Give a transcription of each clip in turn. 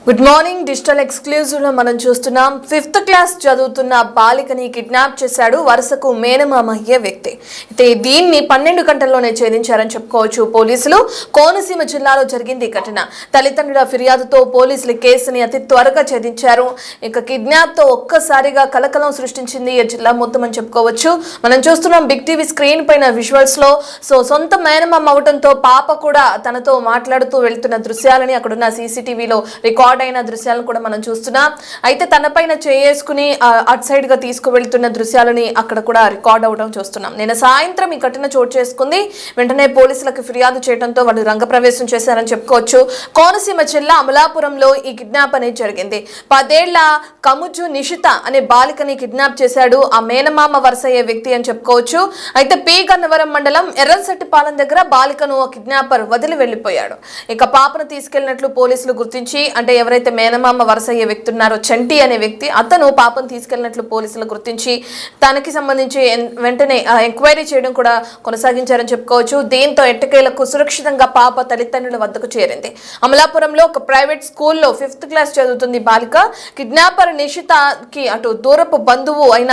Good morning digital exclusive లో మనం చూస్తున్నాం 5th క్లాస్ చదువుతున్న బాలికని కిడ్నాప్ చేశాడు వరుసకు మేనమామ అయ్యే వ్యక్తి. అయితే దీన్ని 12 గంటల్లోనే ఛేదించారని చెప్పుకోవచ్చు పోలీసులు. కోనసీమ జిల్లాలో జరిగింది ఘటన. తల్లిదండ్రుల ఫిర్యాదుతో పోలీసులు కేసుని అతి త్వరగా ఛేదించారు. ఇక కిడ్నాప్ తో ఒక్కసారిగా కలకలం సృష్టించింది ఈ జిల్లా మొత్తం అని చెప్పుకోవచ్చు. మనం చూస్తున్నాం బిగ్ టీవీ స్క్రీన్ పైన విజువల్స్ లో సొంత మేనమామ అవడంతో పాప కూడా తనతో మాట్లాడుతూ వెళ్తున్న దృశ్యాలని అక్కడున్న సీసీటీవీలో రికార్డ్ అయిన దృశ్యాలను కూడా మనం చూస్తున్నాం. అయితే తన పైన చేసుకుని అట్ సైడ్ గా తీసుకువెళ్తున్న దృశ్యాలని అక్కడ కూడా రికార్డ్ అవడం చూస్తున్నాం. నిన్న సాయంత్రం ఈ ఘటన చోటు చేసుకుంది. వెంటనే పోలీసులకు ఫిర్యాదు చేయడంతో వాళ్ళు రంగప్రవేశం చేశారని చెప్పుకోవచ్చు. కోనసీమ జిల్లా అమలాపురంలో ఈ కిడ్నాప్ అనేది జరిగింది. 10 ఏళ్ల కముజు నిషిత అనే బాలికని కిడ్నాప్ చేశాడు ఆ మేనమామ వరుసయ్యే వ్యక్తి అని చెప్పుకోవచ్చు. అయితే పి గన్నవరం మండలం ఎర్రసెట్టిపాలెం దగ్గర బాలికను కిడ్నాపర్ వదిలి వెళ్లిపోయాడు. ఇక పాపను తీసుకెళ్లినట్లు పోలీసులు గుర్తించి, అంటే ఎవరైతే మేనమామ వరుస అయ్యే వ్యక్తి ఉన్నారో చంటి అనే వ్యక్తి, అతను పాపను తీసుకెళ్లినట్లు పోలీసులు గుర్తించి తనకి సంబంధించి వెంటనే ఎంక్వైరీ చేయడం కూడా కొనసాగించారని చెప్పుకోవచ్చు. దీంతో ఎట్టకేలకు సురక్షితంగా పాప తల్లిదండ్రుల వద్దకు చేరింది. అమలాపురంలో ఒక ప్రైవేట్ స్కూల్లో 5th క్లాస్ చదువుతుంది బాలిక. కిడ్నాపర్ నిషితకి అటు దూరపు బంధువు అయిన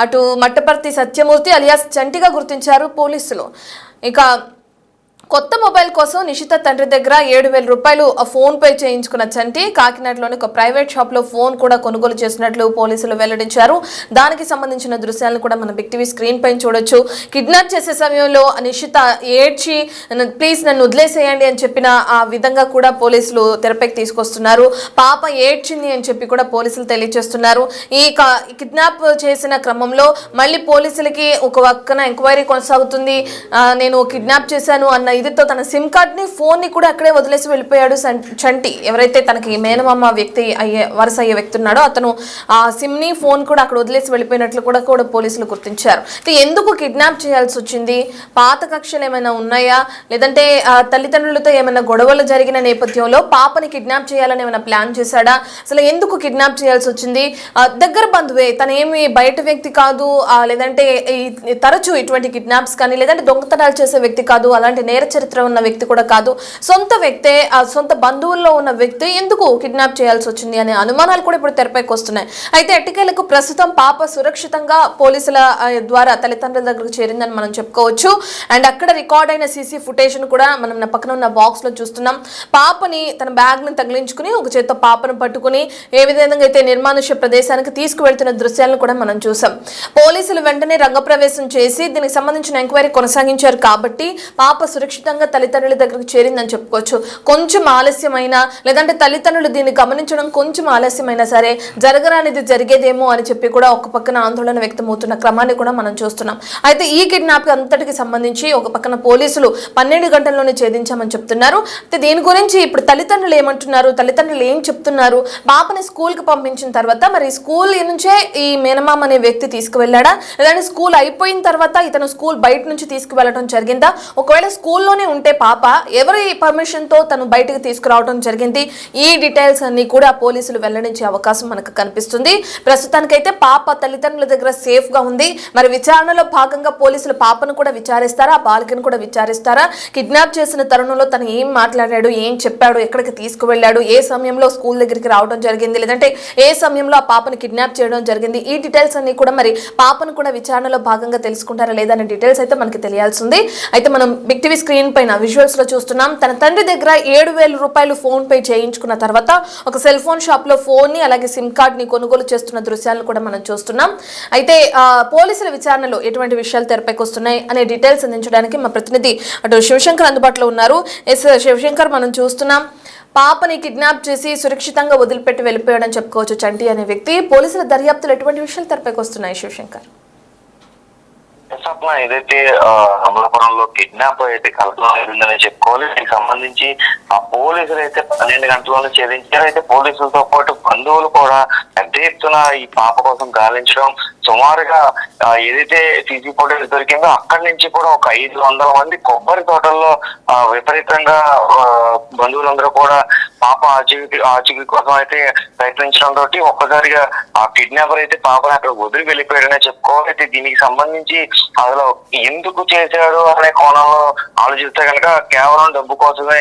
అటు మట్టపర్తి సత్యమూర్తి అలియాస్ చంటిగా గుర్తించారు పోలీసులు. ఇక కొత్త మొబైల్ కోసం నిషిత తండ్రి దగ్గర 7,000 రూపాయలు ఫోన్ పే చేయించుకున్న చంటి కాకినాడలోని ఒక ప్రైవేట్ షాప్ లో ఫోన్ కూడా కొనుగోలు చేసినట్లు పోలీసులు వెల్లడించారు. దానికి సంబంధించిన దృశ్యాలను కూడా మనం బిగ్ టీవీ స్క్రీన్ పైన చూడొచ్చు. కిడ్నాప్ చేసే సమయంలో నిషిత ఏడ్చి ప్లీజ్ నన్ను వదిలేసేయండి అని చెప్పిన ఆ విధంగా కూడా పోలీసులు తెరపైకి తీసుకొస్తున్నారు. పాప ఏడ్చింది అని చెప్పి కూడా పోలీసులు తెలియజేస్తున్నారు. ఈ కిడ్నాప్ చేసిన క్రమంలో మళ్ళీ పోలీసులకి ఒక పక్కన ఎంక్వైరీ కొనసాగుతుంది. నేను కిడ్నాప్ చేశాను అన్న ఇదితో తన సిమ్ కార్డ్ ని ఫోన్ ని కూడా అక్కడే వదిలేసి వెళ్ళిపోయాడు చంటి. ఎవరైతే తనకి మేనమామ వ్యక్తి వరుస అయ్యే వ్యక్తి ఉన్నాడో అతను ఆ సిమ్ ని ఫోన్ కూడా అక్కడ వదిలేసి వెళ్ళిపోయినట్లు కూడా పోలీసులు గుర్తించారు. ఎందుకు కిడ్నాప్ చేయాల్సి వచ్చింది? పాత కక్షలు ఏమైనా ఉన్నాయా, లేదంటే తల్లిదండ్రులతో ఏమైనా గొడవలు జరిగిన నేపథ్యంలో పాపని కిడ్నాప్ చేయాలని ఏమైనా ప్లాన్ చేశాడా? అసలు ఎందుకు కిడ్నాప్ చేయాల్సి వచ్చింది? దగ్గర బంధువే, తనేమి బయట వ్యక్తి కాదు, లేదంటే తరచూ ఇటువంటి కిడ్నాప్స్ కానీ లేదంటే దొంగతనాలు చేసే వ్యక్తి కాదు, అలాంటి నేర చరిత్ర ఉన్న వ్యక్తి కూడా కాదు, సొంత వ్యక్తే, ఆ సొంత బంధువుల్లో ఉన్న వ్యక్తి ఎందుకు కిడ్నాప్ చేయాల్సి వచ్చింది అనే అనుమానాలు కూడా ఇప్పుడు తెరపైకి వస్తున్నాయి. అయితే ఎట్టకేలకు ప్రస్తుతం పాప సురక్షితంగా పోలీసుల ద్వారా తల్లిదండ్రుల దగ్గరకు చేరిందని మనం చెప్పుకోవచ్చు. అండ్ అక్కడ రికార్డ్ అయిన సీసీ ఫుటేజ్ కూడా మనం పక్కన ఉన్న బాక్స్ లో చూస్తున్నాం. పాపని తన బ్యాగ్ ని తగిలించుకుని ఒక చేత్తో పాపను పట్టుకుని ఏ విధంగా అయితే నిర్మానుష్య ప్రదేశానికి తీసుకువెళ్తున్న దృశ్యాలను కూడా మనం చూసాం. పోలీసులు వెంటనే రంగప్రవేశం చేసి దీనికి సంబంధించిన ఎంక్వైరీ కొనసాగించారు కాబట్టి పాప సురక్షితంగా తల్లిదండ్రుల దగ్గరకు చేరిందని చెప్పుకోవచ్చు. కొంచెం ఆలస్యమైనా లేదంటే తల్లిదండ్రులు దీన్ని గమనించడం కొంచెం ఆలస్యమైనా సరే జరగరానిది జరిగేదేమో అని చెప్పి కూడా ఒక పక్కన ఆందోళన వ్యక్తమవుతున్న క్రమాన్ని కూడా మనం చూస్తున్నాం. అయితే ఈ కిడ్నాప్ అంతటికి సంబంధించి ఒక పక్కన పోలీసులు 12 గంటల్లోనే ఛేదించామని చెప్తున్నారు. అయితే దీని గురించి ఇప్పుడు తల్లిదండ్రులు ఏమంటున్నారు, తల్లిదండ్రులు ఏం చెప్తున్నారు? పాపని స్కూల్ కి పంపించిన తర్వాత మరి స్కూల్ నుంచే ఈ మేనమామ అనే వ్యక్తి తీసుకువెళ్ళాడా, లేదంటే స్కూల్ అయిపోయిన తర్వాత ఇతను స్కూల్ బయట నుంచి తీసుకువెళ్ళడం జరిగిందా? ఒకవేళ స్కూల్లోనే ఉంటే పాప ఎవరి పర్మిషన్ తో తను బయటకు తీసుకురావడం జరిగింది? ఈ డీటెయిల్స్ అన్ని కూడా పోలీసులు వెల్లడించే అవకాశం మనకు కనిపిస్తుంది. ప్రస్తుతానికైతే పాప తల్లిదండ్రుల దగ్గర సేఫ్ గా ఉంది. మరి విచారణలో భాగంగా పోలీసులు పాపను కూడా విచారిస్తారా, బాలికను కూడా విచారిస్తారా? కిడ్నాప్ చేసిన తరుణంలో తను ఏం మాట్లాడాడు, ఏం చెప్పాడు, ఎక్కడికి తీసుకువెళ్ళాడు, ఏ సమయంలో స్కూల్ దగ్గరికి రావడం జరిగింది, లేదంటే ఏ సమయంలో ఆ పాపను కిడ్నాప్ చేయడం జరిగింది, ఈ డీటెయిల్స్ అన్ని కూడా మరి పాపను కూడా విచారణలో భాగంగా తెలుసుకుంటారా లేదా అనే డీటెయిల్స్ అయితే మనకి తెలియాల్సి ఉంది. అయితే మనం బిగ్ టీవీ స్క్రీన్ పైన విజువల్స్ లో చూస్తున్నాం. తన తండ్రి దగ్గర 7,000 రూపాయలు ఫోన్ పే చేయించుకున్న తర్వాత ఒక సెల్ ఫోన్ షాప్ లో ఫోన్ ని అలాగే సిమ్ కార్డ్ ని కొనుగోలు చేస్తున్న దృశ్యాలను కూడా మనం చూస్తున్నాం. అయితే పోలీసుల విచారణలో ఎటువంటి విషయాలు తెరపైకి వస్తున్నాయి అనే డీటెయిల్స్ అందించడానికి మా ప్రతినిధి అటు శివశంకర్ అందుబాటులో ఉన్నారు. శివశంకర్, మనం చూస్తున్నాం పాపని కిడ్నాప్ చేసి సురక్షితంగా వదిలిపెట్టి వెళ్ళిపోయాడని చెప్పుకోవచ్చు చంటి అనే వ్యక్తి. పోలీసుల దర్యాప్తులు ఎటువంటి విషయాలు తెరపైకి వస్తున్నాయి శివశంకర్? ఏదైతే అమలాపురంలో కిడ్నాప్ అయితే కలకలం చెప్పుకోవాలి. దీనికి సంబంధించి ఆ పోలీసులు అయితే 12 గంటల్లోనే ఛేదించారు. అయితే పోలీసులతో పాటు బంధువులు కూడా పెద్ద ఎత్తున ఈ పాప కోసం గాలించడం, సుమారుగా ఏదైతే సీసీ ఫుటేజ్ దొరికిందో అక్కడి నుంచి కూడా ఒక 500 మంది కొబ్బరి తోటల్లో విపరీతంగా బంధువులందరూ కూడా పాప ఆచూకీ కోసం అయితే ప్రయత్నించడంతో ఒక్కసారిగా ఆ కిడ్నాపర్ అయితే పాపను అక్కడ వదిలి వెళ్ళిపోయాడనే చెప్పుకోవాలి. అయితే దీనికి సంబంధించి అసలు ఎందుకు చేశాడు అనే కోణంలో ఆలోచిస్తే కనుక కేవలం డబ్బు కోసమే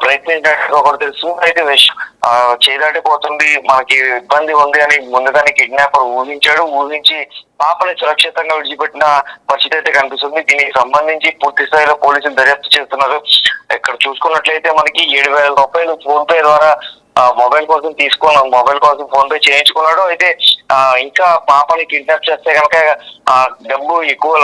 ప్రయత్నించినట్టుగా కూడా తెలుస్తుంది. అయితే చేదాటిపోతుంది, మనకి ఇబ్బంది ఉంది అని ముందుగానే కిడ్నాపర్ ఊహించి పాపని సురక్షితంగా విడిచిపెట్టిన పరిస్థితి అయితే కనిపిస్తుంది. దీనికి సంబంధించి పూర్తి స్థాయిలో పోలీసులు దర్యాప్తు చేస్తున్నారు. ఇక్కడ చూసుకున్నట్లయితే మనకి 7,000 రూపాయలు ఫోన్ పే ద్వారా మొబైల్ కోసం ఫోన్ పే చేయించుకున్నాడు. అయితే ఇంకా పాపని కిడ్నాప్ చేస్తే కనుక డబ్బు ఎక్కువ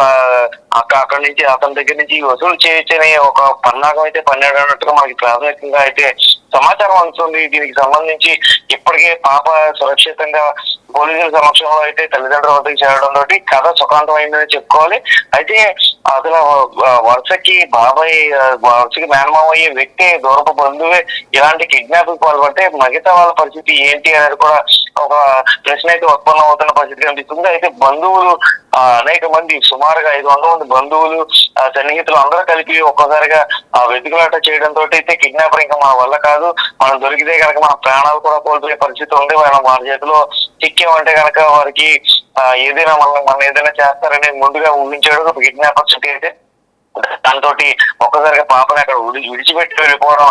అక్కడి నుంచి అతని దగ్గర నుంచి వసూలు చేయొచ్చని ఒక పన్నాగం అయితే పన్నాడు అన్నట్టుగా మనకి ప్రాథమికంగా అయితే సమాచారం అందుతుంది. దీనికి సంబంధించి ఇప్పటికే పాప సురక్షితంగా పోలీసుల సమక్షంలో అయితే తల్లిదండ్రుల వద్దకు చేరడం తోటి కథ సుఖాంతం అయిందని చెప్పుకోవాలి. అయితే అసలు వరుసకి మేనమామ అయ్యే వ్యక్తి దూరపు బంధువే ఇలాంటి కిడ్నాప్ పాల్పడితే మిగతా వాళ్ళ పరిస్థితి ఏంటి అనేది కూడా ఒక ప్రశ్న అయితే ఉత్పన్నం అవుతున్న పరిస్థితి కనిపిస్తుంది. అయితే బంధువులు అనేక మంది, సుమారుగా 500 మంది బంధువులు, సన్నిహితులు అందరూ కలిపి ఒక్కసారిగా వెతుకులాట చేయడంతో అయితే కిడ్నాపర్ ఇంకా మన వల్ల కాదు, మనం దొరికితే కనుక మన ప్రాణాలు కూడా కోల్పోయే పరిస్థితి ఉంది, మన చేతిలో చిక్కామంటే కనుక వారికి ఏదైనా మన ఏదైనా చేస్తారని ముందుగా ఊహించాడు కిడ్నాపర్ చుట్టూ అయితే. దాంతో ఒక్కసారిగా పాపని అక్కడ విడిచిపెట్టి వెళ్ళిపోవడం,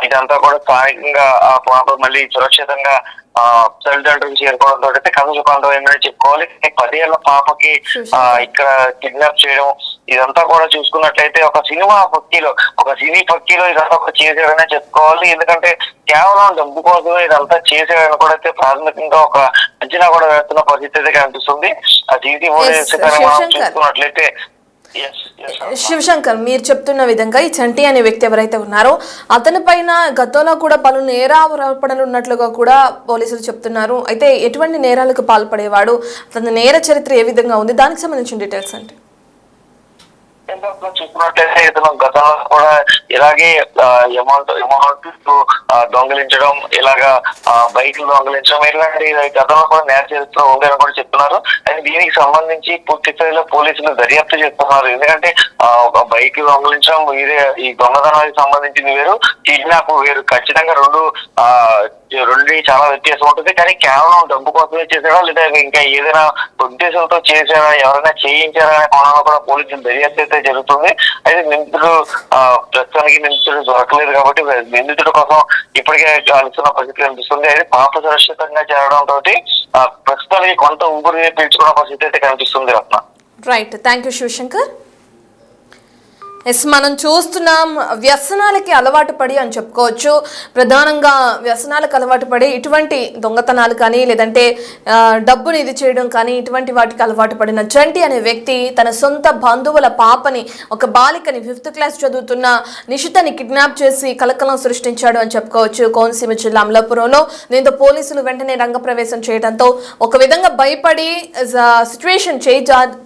ఇదంతా కూడా స్థానికంగా ఆ పాప మళ్ళీ సురక్షితంగా తల్లిదండ్రులకు చేరుకోవడంతో అయితే కథ సుఖాంతమైందని చెప్పుకోవాలి. 10 ఏళ్ల పాపకి ఇక్కడ కిడ్నాప్ చేయడం, ఇదంతా కూడా చూసుకున్నట్లయితే ఒక సినీ పక్కీలో ఇదంతా కూడా చేసాడనే చెప్పుకోవాలి. ఎందుకంటే కేవలం డబ్బు కోసమే ఇదంతా చేసాడని కూడా అయితే ప్రాథమికంగా ఒక అంచనా కూడా వేస్తున్న పరిస్థితి అయితే కనిపిస్తుంది. ఆ సీసీ ఫుటేజ్ మనం చూసుకున్నట్లయితే శివశంకర్, మీరు చెప్తున్న విధంగా ఈ చంటి అనే వ్యక్తి ఎవరైతే ఉన్నారో అతని పైన గతంలో కూడా పలు నేరారోపణలు ఉన్నట్లుగా కూడా పోలీసులు చెప్తున్నారు. అయితే ఎటువంటి నేరాలకు పాల్పడేవాడు, అతని నేర చరిత్ర ఏ విధంగా ఉంది, దానికి సంబంధించిన డీటెయిల్స్ అంటే చూసుకున్నట్లయితే ఇతను గతంలో కూడా ఇలాగే అమౌంట్ దొంగలించడం, ఇలాగా బైక్లు దొంగలించడం, ఇలాంటి గతంలో కూడా నేర చరిత్ర ఉందని కూడా చెప్తున్నారు. అయితే దీనికి సంబంధించి పూర్తి స్థాయిలో పోలీసులు దర్యాప్తు చేస్తున్నారు. ఎందుకంటే ఒక బైక్ దొంగలించడం వేరే, ఈ దొంగతనానికి సంబంధించింది వేరు, కిడ్నాప్ వేరు. ఖచ్చితంగా రెండు చాలా వ్యత్యాసం ఉంటుంది. కానీ కేవలం డబ్బు కోసమే చేశారా లేదా ఇంకా ఏదైనా ఉద్దేశంతో చేశారా, ఎవరైనా చేయించారా అనే కోణంలో కూడా పోలీసులు దర్యాప్తు అయితే జరుగుతుంది. అయితే ప్రస్తుతానికి నిందితుడు దొరకలేదు కాబట్టి నిందితుడి కోసం ఇప్పటికే అలుస్తున్న పరిస్థితి కనిపిస్తుంది. అయితే పాప సురక్షితంగా చేరడం తోటి ప్రస్తుతానికి కొంత ఊపిరి పీల్చుకున్న పరిస్థితి అయితే కనిపిస్తుంది. Ratna. Right, thank you Shivashankar. మనం చూస్తున్నాం, వ్యసనాలకి అలవాటు పడి అని చెప్పుకోవచ్చు. ప్రధానంగా వ్యసనాలకు అలవాటు పడి ఇటువంటి దొంగతనాలు కానీ లేదంటే డబ్బుని ఇది చేయడం కానీ ఇటువంటి వాటికి అలవాటు పడిన చంటి అనే వ్యక్తి తన సొంత బంధువుల పాపని, ఒక బాలికని 5th క్లాస్ చదువుతున్న నిషితని కిడ్నాప్ చేసి కలకలం సృష్టించాడు అని చెప్పుకోవచ్చు. కోనసీమ జిల్లా అమలాపురంలో దీంతో పోలీసులు వెంటనే రంగప్రవేశం చేయడంతో ఒక విధంగా భయపడి సిచ్యువేషన్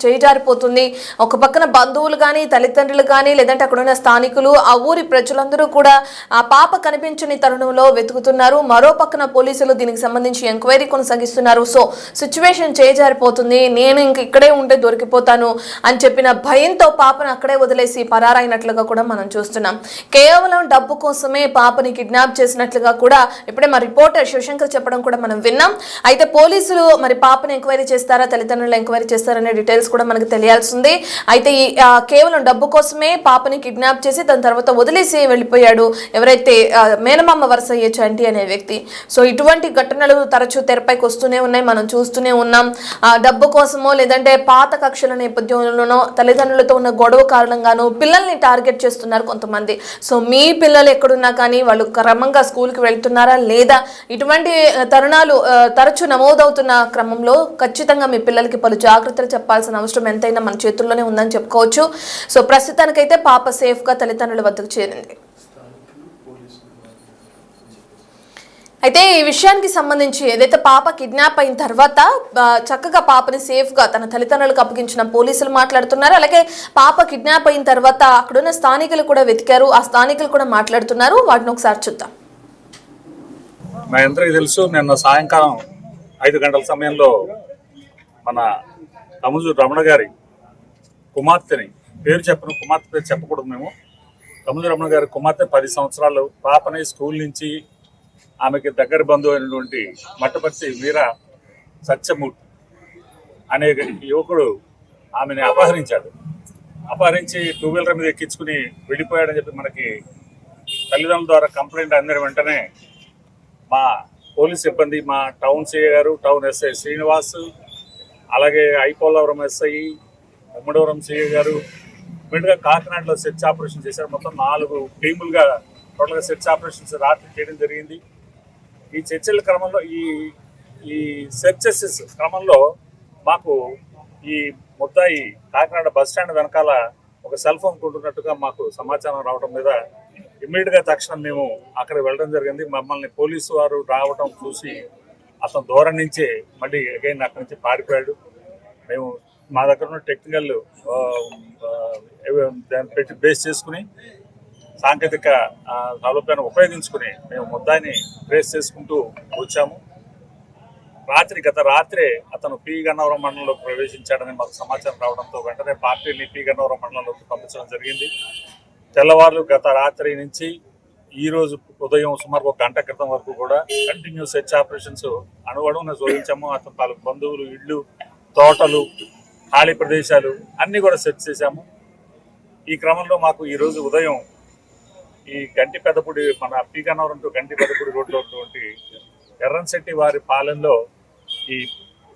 చేజారిపోతుంది. ఒక పక్కన బంధువులు కానీ తల్లిదండ్రులు కానీ లేదంటే అక్కడ ఉన్న స్థానికులు, ఆ ఊరి ప్రజలందరూ కూడా ఆ పాప కనిపించని తరుణంలో వెతుకుతున్నారు. మరో పక్కన పోలీసులు దీనికి సంబంధించి ఎంక్వైరీ కొనసాగిస్తున్నారు. సో సిచ్యువేషన్ చేజారిపోతుంది, నేను ఇంక ఇక్కడే ఉంటే దొరికిపోతాను అని చెప్పిన భయంతో పాపను అక్కడే వదిలేసి పరారైనట్లుగా కూడా మనం చూస్తున్నాం. కేవలం డబ్బు కోసమే పాపని కిడ్నాప్ చేసినట్లుగా కూడా ఇప్పుడే మా రిపోర్టర్ శివశంకర్ చెప్పడం కూడా మనం విన్నాం. అయితే పోలీసులు మరి పాపను ఎంక్వైరీ చేస్తారా, తల్లిదండ్రులు ఎంక్వైరీ చేస్తారనే డీటెయిల్స్ కూడా మనకు తెలియాల్సిందే. అయితే కేవలం డబ్బు కోసమే పాపని కిడ్నాప్ చేసి తన తర్వాత వదిలేసి వెళ్ళిపోయాడు ఎవరైతే మేనమామ వరుస అయ్యే చంటి అనే వ్యక్తి. సో ఇటువంటి ఘటనలు తరచూ తెరపైకి వస్తూనే ఉన్నాయి, మనం చూస్తూనే ఉన్నాం. డబ్బు కోసమో లేదంటే పాత కక్షల నేపథ్యంలోనో తల్లిదండ్రులతో ఉన్న గొడవ కారణంగానో పిల్లల్ని టార్గెట్ చేస్తున్నారు కొంతమంది. సో మీ పిల్లలు ఎక్కడున్నా కానీ వాళ్ళు క్రమంగా స్కూల్కి వెళ్తున్నారా లేదా, ఇటువంటి తరుణాలు తరచూ నమోదవుతున్న క్రమంలో ఖచ్చితంగా మీ పిల్లలకి పలు జాగ్రత్తలు చెప్పాల్సిన అవసరం ఎంతైనా మన చేతుల్లోనే ఉందని చెప్పుకోవచ్చు. సో ప్రస్తుతానికైతే పాప సేఫ్ గా తల్లిదండ్రుల వద్దకు చేరింది. అయితే ఈ విషయానికి సంబంధించి ఏదైతే పాప కిడ్నాప్ అయిన తర్వాత చక్కగా పాపని సేఫ్ గా తన తల్లిదండ్రులకు అప్పగించిన పోలీసులు మాట్లాడుతున్నారు. అలాగే పాప కిడ్నాప్ అయిన తర్వాత అక్కడున్న స్థానికులు కూడా వెతికారు, ఆ స్థానికులు కూడా మాట్లాడుతున్నారు. వాటిని ఒకసారి చూద్దాం. మా అందరికీ తెలుసు, నిన్న సాయంకాలం 5 గంటల సమయంలో మన తముజు రమణ గారి కుమార్తెని, కుమార్తె పేరు చెప్పకూడదు, మేము తముజు రమణ గారి కుమార్తె 10 సంవత్సరాలు పాపని స్కూల్ నుంచి ఆమెకి దగ్గర బంధువు అయినటువంటి మట్టపర్తి వీర సత్యమూర్తి అనే యువకుడు ఆమెని అపహరించాడు. అపహరించి 2 వీలర్ మీద ఎక్కించుకుని వెళ్ళిపోయాడని చెప్పి మనకి తల్లిదండ్రుల ద్వారా కంప్లైంట్ అందిన వెంటనే మా పోలీస్ సిబ్బంది, మా టౌన్ సిఐ గారు, టౌన్ ఎస్ఐ శ్రీనివాస్, అలాగే ఐపోలవరం ఎస్ఐ, ఉమ్మడవరం సిఐ గారు ఇమీడియట్గా కాకినాడలో సెర్చ్ ఆపరేషన్ చేశారు. మొత్తం 4 టీములుగా టోటల్గా సెర్చ్ ఆపరేషన్స్ రాత్రి చేయడం జరిగింది. ఈ చర్చల క్రమంలో ఈ సెర్చెస్ క్రమంలో మాకు ఈ ముద్దాయి కాకినాడ బస్ స్టాండ్ వెనకాల ఒక సెల్ ఫోన్ కొంటున్నట్టుగా మాకు సమాచారం రావడం మీద ఇమ్మీడియట్గా తక్షణం మేము అక్కడికి వెళ్ళడం జరిగింది. మమ్మల్ని పోలీసు వారు రావడం చూసి అతను దూరం నుంచే మళ్ళీ అగైన్ అక్కడి నుంచి పారిపోయాడు. మేము మా దగ్గర ఉన్న టెక్నికల్ దాన్ని పెట్టి బేస్ చేసుకుని సాంకేతిక సౌలభ్యాన్ని ఉపయోగించుకుని మేము ముద్దాయిని ట్రేస్ చేసుకుంటూ వచ్చాము. గత రాత్రే అతను పి గన్నవరం మండలంలోకి ప్రవేశించాడని మాకు సమాచారం రావడంతో వెంటనే పార్టీని పి గన్నవరం మండలంలోకి పంపించడం జరిగింది. తెల్లవారులు గత రాత్రి నుంచి ఈ రోజు ఉదయం సుమారు 1 గంట క్రితం వరకు కూడా కంటిన్యూ సెర్చ్ ఆపరేషన్స్ అణువణువున శోధించాము. అతని తాలూకు బంధువులు, ఇళ్ళు, తోటలు, ఖాళీ ప్రదేశాలు అన్నీ కూడా సెర్చ్ చేశాము. ఈ క్రమంలో మాకు ఈరోజు ఉదయం ఈ గంటి పెద్దపూడి, మన పి గన్నవరం టు గంటి పెద్దపూడి రోడ్లో ఉన్నటువంటి ఎర్రన్శెట్టి వారి పాలెంలో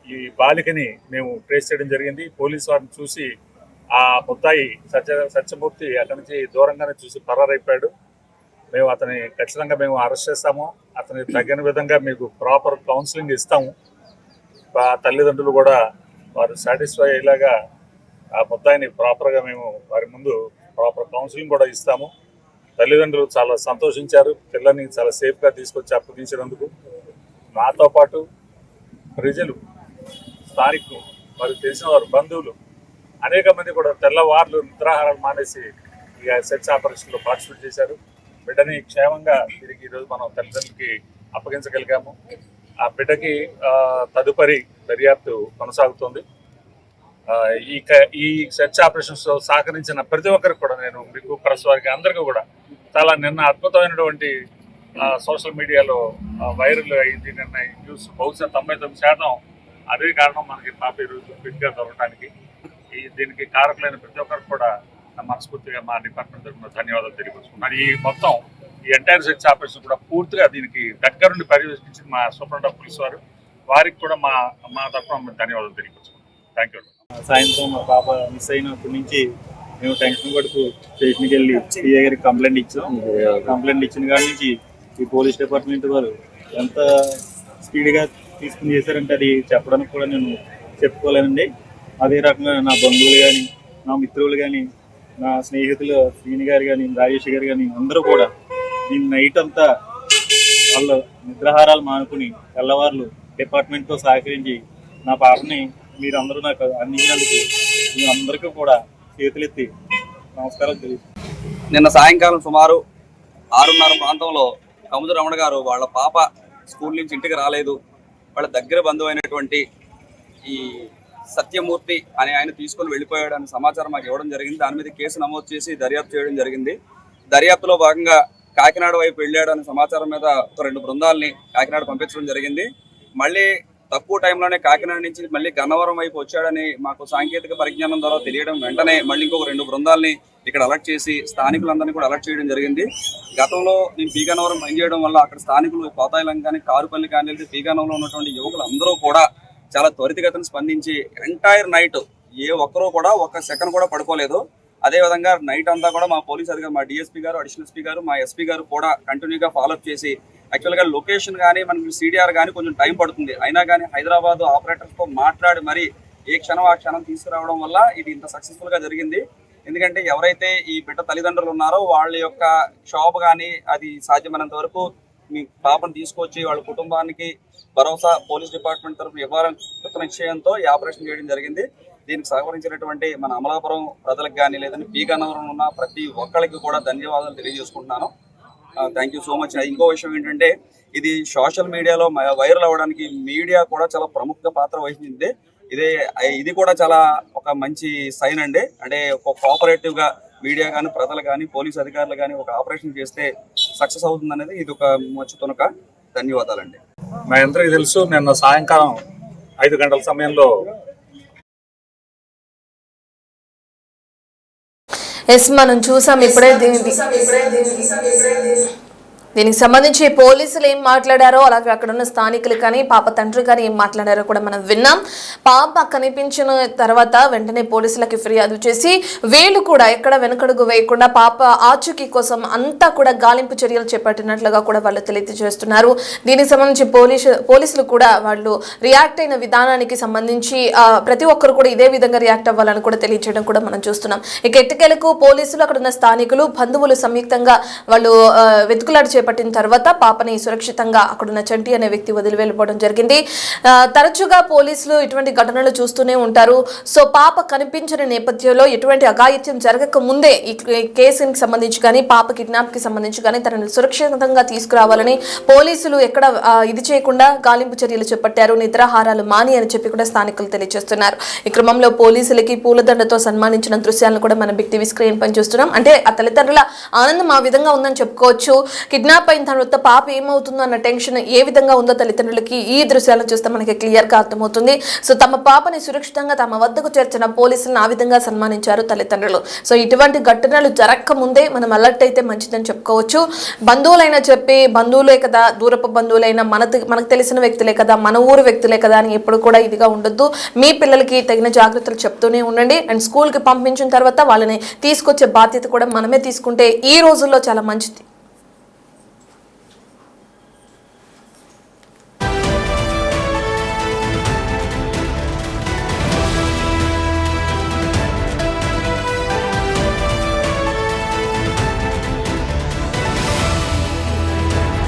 ఈ బాలికని మేము ట్రేస్ చేయడం జరిగింది. పోలీసు వారిని చూసి ఆ ముద్దాయి సత్యమూర్తి అక్కడి నుంచి దూరంగానే చూసి పరారైపోయాడు. మేము అతని ఖచ్చితంగా మేము అరెస్ట్ చేస్తాము. అతని తగిన విధంగా మీకు ప్రాపర్ కౌన్సిలింగ్ ఇస్తాము. తల్లిదండ్రులు కూడా వారు సాటిస్ఫై అయ్యేలాగా ఆ ముద్దాయిని ప్రాపర్గా మేము వారి ముందు ప్రాపర్ కౌన్సిలింగ్ కూడా ఇస్తాము. తల్లిదండ్రులు చాలా సంతోషించారు పిల్లల్ని చాలా సేఫ్గా తీసుకొచ్చి అప్పగించినందుకు. నాతో పాటు ప్రజలు, స్థానికులు, వారికి తెలిసిన వారు, బంధువులు అనేక మంది కూడా తెల్లవార్లు నిద్రాహారాలు మానేసి ఈ సెర్చ్ ఆపరేషన్లో పార్టిసిపేట్ చేశారు. బిడ్డని క్షేమంగా తిరిగి ఈరోజు మనం తల్లిదండ్రులకి అప్పగించగలిగాము. ఆ బిడ్డకి తదుపరి దర్యాప్తు కొనసాగుతుంది. ఈ సెర్చ్ ఆపరేషన్స్ సహకరించిన ప్రతి ఒక్కరికి కూడా నేను మీకు ప్రెస్ వారికి అందరికీ కూడా చాలా నిన్న అద్భుతమైనటువంటి సోషల్ మీడియాలో వైరల్ అయింది. నిన్న ఈ న్యూస్ బహుశా 99% అదే కారణం మనకి పాప ఈరోజు ఫిట్గా దొరకడానికి. దీనికి కారకులైన ప్రతి ఒక్కరికి కూడా మనస్ఫూర్తిగా మా డిపార్ట్మెంట్ తరఫున ధన్యవాదాలు తెలియపరుచుకున్నాను. ఈ మొత్తం ఈ ఎంటైర్ సెర్చ్ ఆపరేషన్ కూడా పూర్తిగా దీనికి దగ్గరుండి పర్యవేక్షించింది మా సూపరింటెండెంట్ ఆఫ్ పోలీస్ వారు. వారికి కూడా మా తరఫున ధన్యవాదాలు తెలియపరుచుకున్నాను. Thank you. సాయంత్రం మా పాప మిస్ అయినప్పటి నుంచి మేము టెన్షన్ పడుతూ స్టేషన్కి వెళ్ళి పిఏ గారికి కంప్లైంట్ ఇచ్చాం. కంప్లైంట్ ఇచ్చిన కాడి నుంచి ఈ పోలీస్ డిపార్ట్మెంట్ వారు ఎంత స్పీడ్గా తీసుకుని చేశారంటే అది చెప్పడానికి కూడా నేను చెప్పుకోలేనండి. అదే రకంగా నా బంధువులు కానీ, నా మిత్రులు కానీ, నా స్నేహితులు శ్రీని గారు కానీ, రాజేష్ గారు కానీ అందరూ కూడా దీన్ని నైట్ అంతా వాళ్ళు నిద్రాహారాలు మానుకుని తెల్లవారులు డిపార్ట్మెంట్తో సహకరించి నా పాపని మీరందరూ నాకు అందించినందుకు మీ అందరికీ కూడా చేతులెత్తి నమస్కారాలు తెలియజేస్తాను. నిన్న సాయంకాలం సుమారు 6:30 ప్రాంతంలో కముదు రమణ గారు వాళ్ళ పాప స్కూల్ నుంచి ఇంటికి రాలేదు, వాళ్ళ దగ్గర బంధువు అయినటువంటి ఈ సత్యమూర్తి అనే ఆయన తీసుకొని వెళ్ళిపోయాడు అనే సమాచారం మాకు ఇవ్వడం జరిగింది. దాని మీద కేసు నమోదు చేసి దర్యాప్తు చేయడం జరిగింది. దర్యాప్తులో భాగంగా కాకినాడ వైపు వెళ్ళాడు అనే సమాచారం మీద 2 బృందాలని కాకినాడ పంపించడం జరిగింది. మళ్ళీ తక్కువ టైంలోనే కాకినాడ నుంచి మళ్ళీ గన్నవరం వైపు వచ్చాడని మాకు సాంకేతిక పరిజ్ఞానం ద్వారా తెలియడం వెంటనే మళ్ళీ ఇంకొక 2 బృందాలని ఇక్కడ అలర్ట్ చేసి స్థానికులందరినీ కూడా అలర్ట్ చేయడం జరిగింది. గతంలో నేను పి గన్నవరం పనిచేయడం వల్ల అక్కడ స్థానికులు కోతాయిలం కానీ, కారుపల్లి కానీ, పి గన్నవరంలో ఉన్నటువంటి యువకులు అందరూ కూడా చాలా త్వరితగతిన స్పందించి ఎంటైర్ నైట్ ఏ ఒక్కరూ కూడా 1 సెకండ్ కూడా పడుకోలేదు. అదేవిధంగా నైట్ అంతా కూడా మా పోలీస్ అధికారులు, మా డిఎస్పీ గారు, అడిషనల్ ఎస్పీ గారు, మా ఎస్పీ గారు కూడా కంటిన్యూగా ఫాలోఅప్ చేసి యాక్చువల్గా లొకేషన్ కానీ మనకి సిడిఆర్ కానీ కొంచెం టైం పడుతుంది, అయినా కానీ హైదరాబాద్ ఆపరేటర్స్తో మాట్లాడి మరి ఏ క్షణం ఆ క్షణం తీసుకురావడం వల్ల ఇది ఇంత సక్సెస్ఫుల్గా జరిగింది. ఎందుకంటే ఎవరైతే ఈ బిడ్డ తల్లిదండ్రులు ఉన్నారో వాళ్ళ యొక్క షాప్ కానీ అది సాధ్యమైనంత వరకు మీ పాపను తీసుకొచ్చి వాళ్ళ కుటుంబానికి భరోసా పోలీస్ డిపార్ట్మెంట్ తరఫున ఇవ్వాలని నిశ్చయంతో ఈ ఆపరేషన్ చేయడం జరిగింది. దీనికి సహకరించినటువంటి మన అమలాపురం ప్రజలకు కానీ లేదంటే పి గన్నవరం ఉన్న ప్రతి ఒక్కరికి కూడా ధన్యవాదాలు తెలియజేసుకుంటున్నాను. Thank you so much. ఇంకో విషయం ఏంటంటే ఇది సోషల్ మీడియాలో వైరల్ అవ్వడానికి మీడియా కూడా చాలా ప్రముఖ పాత్ర వహించింది. ఇది కూడా చాలా ఒక మంచి సైన్ అండి. అంటే ఒక కోఆపరేటివ్గా మీడియా కానీ, ప్రజలు కానీ, పోలీస్ అధికారులు కానీ ఒక ఆపరేషన్ చేస్తే సక్సెస్ అవుతుంది అనేది ఇది ఒక మంచి తునక. ధన్యవాదాలండి. మా అందరికీ తెలుసు నిన్న సాయంకాలం 5 గంటల సమయంలో ఎస్ మనం చూసాం ఇప్పుడే దీనికి సంబంధించి పోలీసులు ఏం మాట్లాడారో, అలాగే అక్కడ ఉన్న స్థానికులు కానీ పాప తండ్రి కానీ ఏం మాట్లాడారో కూడా మనం విన్నాం. పాప కనిపించిన తర్వాత వెంటనే పోలీసులకి ఫిర్యాదు చేసి వీళ్ళు కూడా ఎక్కడ వెనకడుగు వేయకుండా పాప ఆచూకీ కోసం అంతా కూడా గాలింపు చర్యలు చేపట్టినట్లుగా కూడా వాళ్ళు తెలియజేస్తున్నారు. దీనికి సంబంధించి పోలీసులు కూడా వాళ్ళు రియాక్ట్ అయిన విధానానికి సంబంధించి ప్రతి ఒక్కరు కూడా ఇదే విధంగా రియాక్ట్ అవ్వాలని కూడా తెలియజేయడం కూడా మనం చూస్తున్నాం. ఇక ఎట్టకేలకు పోలీసులు, అక్కడ ఉన్న స్థానికులు, బంధువులు సంయుక్తంగా వాళ్ళు వెతుకులాట చేపట్టిన తర్వాత పాపని సురక్షితంగా అక్కడున్న చంటి అనే వ్యక్తి వదిలి వెళ్ళిపోవడం జరిగింది. తరచుగా పోలీసులు ఇటువంటి ఘటనలు చూస్తూనే ఉంటారు. సో పాప కనిపించిన నేపథ్యంలో ఎటువంటి అఘాయిత్యం జరగక ముందే ఈ కేసుకి సంబంధించి కానీ పాప కిడ్నాప్ కి సంబంధించి కానీ తనని సురక్షితంగా తీసుకురావాలని పోలీసులు ఎక్కడ ఇది చేయకుండా గాలింపు చర్యలు చేపట్టారు. నిద్రాహారాలు మాని అని చెప్పి కూడా స్థానికులు తెలియజేస్తున్నారు. ఈ క్రమంలో పోలీసులకి పూలదండతో సన్మానించిన దృశ్యాలను కూడా మనం బిగ్ టీవీ స్క్రీన్ పైన చూస్తున్నాం. అంటే ఆ తల్లిదండ్రుల ఆనందం ఆ విధంగా ఉందని చెప్పుకోవచ్చు. కిడ్నాప్ అయిన తర్వాత పాప ఏమవుతుందో అన్న టెన్షన్ ఏ విధంగా ఉందో తల్లిదండ్రులకి ఈ దృశ్యాలను చూస్తే మనకి క్లియర్ గా అర్థమవుతుంది. సో తమ పాపని సురక్షితంగా తమ వద్దకు చేర్చిన పోలీసులను ఆ విధంగా సన్మానించారు తల్లిదండ్రులు. సో ఇటువంటి ఘటనలు జరగక ముందే మనం అలర్ట్ అయితే మంచిదని చెప్పుకోవచ్చు. బంధువులైనా చెప్పి బంధువులే కదా, దూరపు బంధువులైనా మనకు తెలిసిన వ్యక్తులే కదా, మన ఊరు వ్యక్తులే కదా అని ఎప్పుడు కూడా ఇదిగా ఉండొద్దు. మీ పిల్లలకి తగిన జాగ్రత్తలు చెప్తూనే ఉండండి. అండ్ స్కూల్కి పంపించిన తర్వాత వాళ్ళని తీసుకొచ్చే బాధ్యత కూడా మనమే తీసుకుంటే ఈ రోజుల్లో చాలా మంచిది.